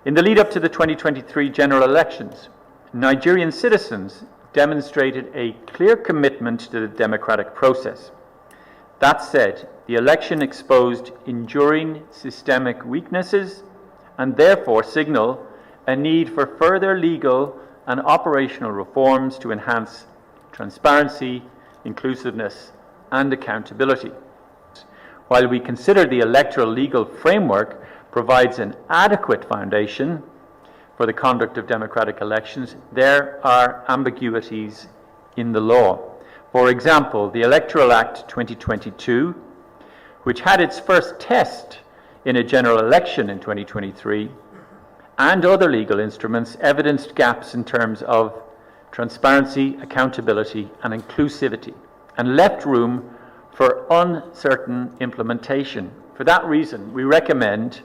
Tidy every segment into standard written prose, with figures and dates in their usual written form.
In the lead up to the 2023 general elections, Nigerian citizens demonstrated a clear commitment to the democratic process. That said, the election exposed enduring systemic weaknesses and therefore signal a need for further legal and operational reforms to enhance transparency, inclusiveness, and accountability. While we consider the electoral legal framework provides an adequate foundation for the conduct of democratic elections, there are ambiguities in the law. For example, the Electoral Act 2022, which had its first test in a general election in 2023, and other legal instruments evidenced gaps in terms of transparency, accountability, and inclusivity, and left room for uncertain implementation. For that reason, we recommend,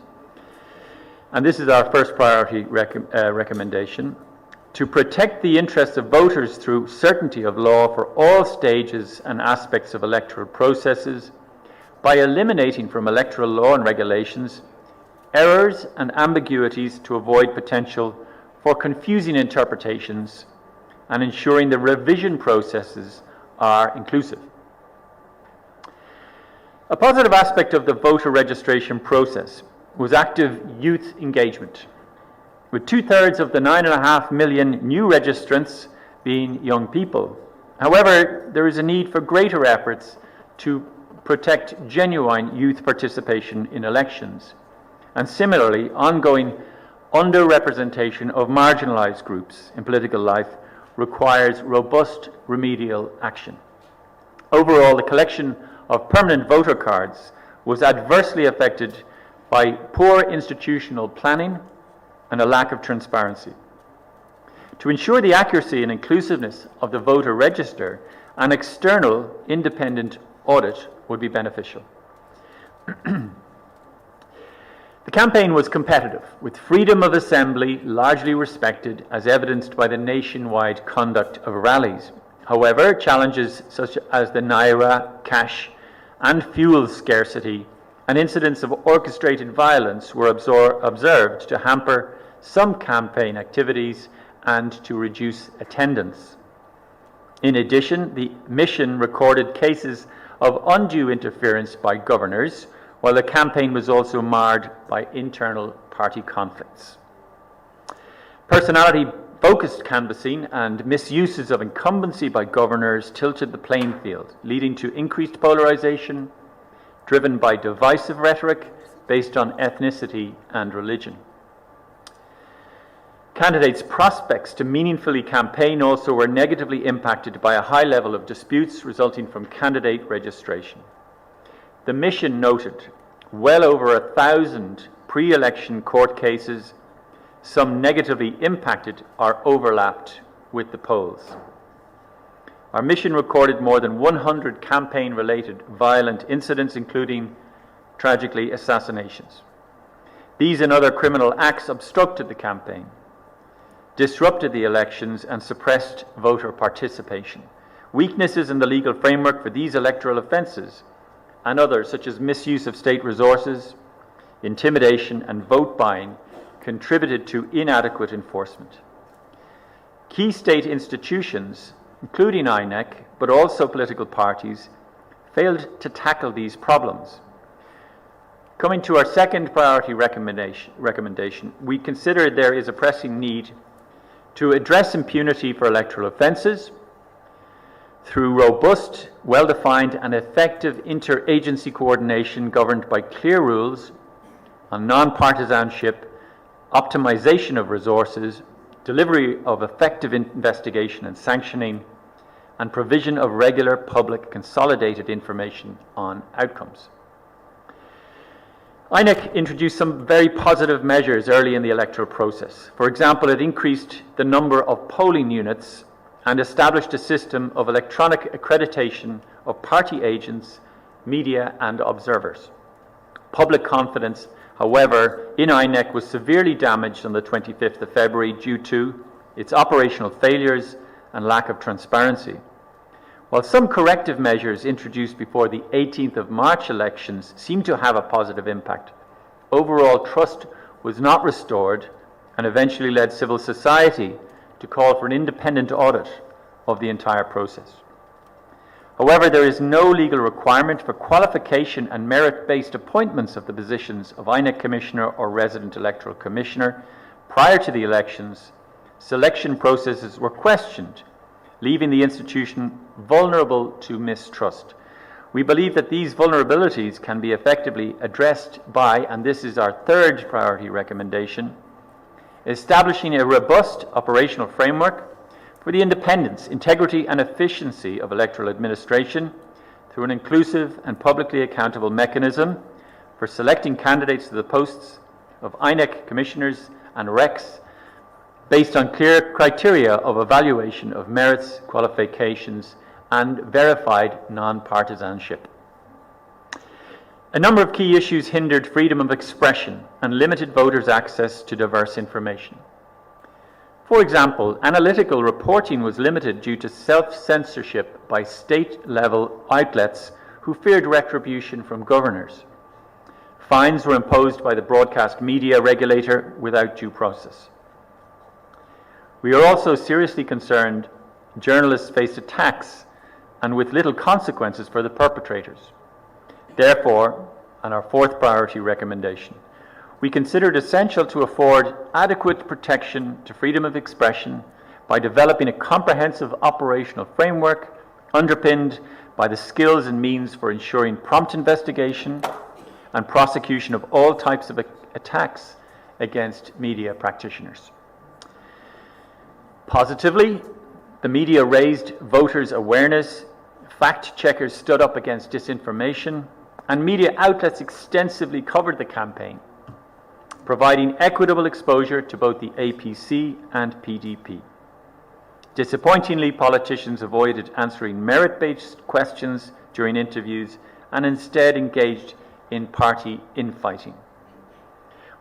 and this is our first priority recommendation, to protect the interests of voters through certainty of law for all stages and aspects of electoral processes by eliminating from electoral law and regulations errors and ambiguities to avoid potential for confusing interpretations and ensuring the revision processes are inclusive. A positive aspect of the voter registration process was active youth engagement, with 2/3 of the 9.5 million new registrants being young people. However, there is a need for greater efforts to protect genuine youth participation in elections, and similarly, ongoing underrepresentation of marginalized groups in political life requires robust remedial action. Overall, the collection of permanent voter cards was adversely affected by poor institutional planning and a lack of transparency. To ensure the accuracy and inclusiveness of the voter register, an external independent audit would be beneficial. The campaign was competitive, with freedom of assembly largely respected, as evidenced by the nationwide conduct of rallies. However, challenges such as the naira, cash, and fuel scarcity and incidents of orchestrated violence were observed to hamper some campaign activities and to reduce attendance. In addition, the mission recorded cases of undue interference by governors, while the campaign was also marred by internal party conflicts. Personality-focused canvassing and misuses of incumbency by governors tilted the playing field, leading to increased polarization, driven by divisive rhetoric based on ethnicity and religion. Candidates' prospects to meaningfully campaign also were negatively impacted by a high level of disputes resulting from candidate registration. The mission noted well over 1,000 pre-election court cases, some negatively impacted or overlapped with the polls. Our mission recorded more than 100 campaign-related violent incidents, including, tragically, assassinations. These and other criminal acts obstructed the campaign, disrupted the elections, and suppressed voter participation. Weaknesses in the legal framework for these electoral offences and others, such as misuse of state resources, intimidation, and vote buying, contributed to inadequate enforcement. Key state institutions, including INEC, but also political parties, failed to tackle these problems. Coming to our second priority recommendation, we consider there is a pressing need to address impunity for electoral offences through robust, well-defined and effective interagency coordination governed by clear rules on non-partisanship, optimization of resources, delivery of effective investigation and sanctioning, and provision of regular public consolidated information on outcomes. INEC introduced some very positive measures early in the electoral process. For example, it increased the number of polling units and established a system of electronic accreditation of party agents, media, and observers. Public confidence, however, in INEC was severely damaged on the 25th of February due to its operational failures and lack of transparency. While some corrective measures introduced before the 18th of March elections seemed to have a positive impact, overall trust was not restored and eventually led civil society to call for an independent audit of the entire process. However, there is no legal requirement for qualification and merit-based appointments of the positions of INEC Commissioner or Resident Electoral Commissioner. Prior to the elections, selection processes were questioned, leaving the institution vulnerable to mistrust. We believe that these vulnerabilities can be effectively addressed by, and this is our third priority recommendation, establishing a robust operational framework for the independence, integrity and efficiency of electoral administration through an inclusive and publicly accountable mechanism for selecting candidates to the posts of INEC commissioners and recs based on clear criteria of evaluation of merits, qualifications and verified non-partisanship. A number of key issues hindered freedom of expression and limited voters' access to diverse information. For example, analytical reporting was limited due to self-censorship by state-level outlets who feared retribution from governors. Fines were imposed by the broadcast media regulator without due process. We are also seriously concerned journalists face attacks and with little consequences for the perpetrators. Therefore, and our fourth priority recommendation, we consider it essential to afford adequate protection to freedom of expression by developing a comprehensive operational framework underpinned by the skills and means for ensuring prompt investigation and prosecution of all types of attacks against media practitioners. Positively, the media raised voters' awareness, fact checkers stood up against disinformation, and media outlets extensively covered the campaign, providing equitable exposure to both the APC and PDP. Disappointingly, politicians avoided answering merit-based questions during interviews and instead engaged in party infighting.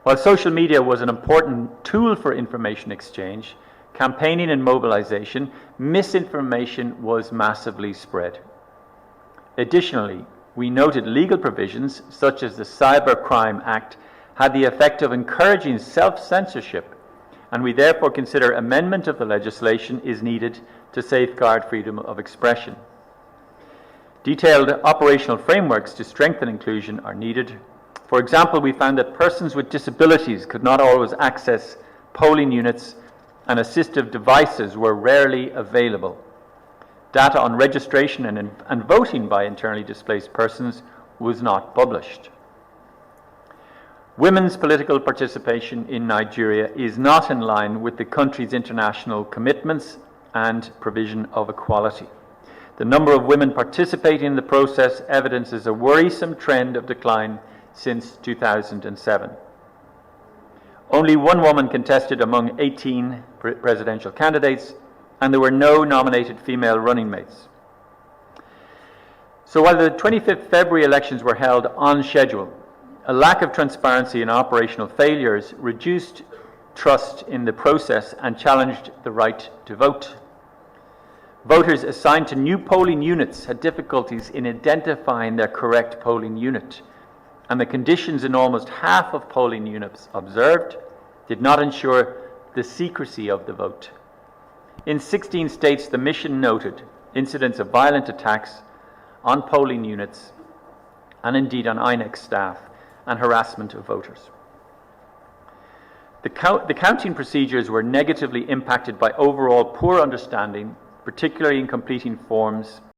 While social media was an important tool for information exchange, campaigning and mobilization, misinformation was massively spread. Additionally, we noted legal provisions such as the Cybercrime Act had the effect of encouraging self-censorship, and we therefore consider amendment of the legislation is needed to safeguard freedom of expression. Detailed operational frameworks to strengthen inclusion are needed. For example, we found that persons with disabilities could not always access polling units and assistive devices were rarely available. Data on registration and voting by internally displaced persons was not published. Women's political participation in Nigeria is not in line with the country's international commitments and provision of equality. The number of women participating in the process evidences a worrisome trend of decline since 2007. Only one woman contested among 18 presidential candidates, and there were no nominated female running mates. So while the 25th February elections were held on schedule, a lack of transparency and operational failures reduced trust in the process and challenged the right to vote. Voters assigned to new polling units had difficulties in identifying their correct polling unit, and the conditions in almost half of polling units observed did not ensure the secrecy of the vote. In 16 states, the mission noted incidents of violent attacks on polling units and indeed on INEC staff and harassment of voters. The counting procedures were negatively impacted by overall poor understanding, particularly in completing forms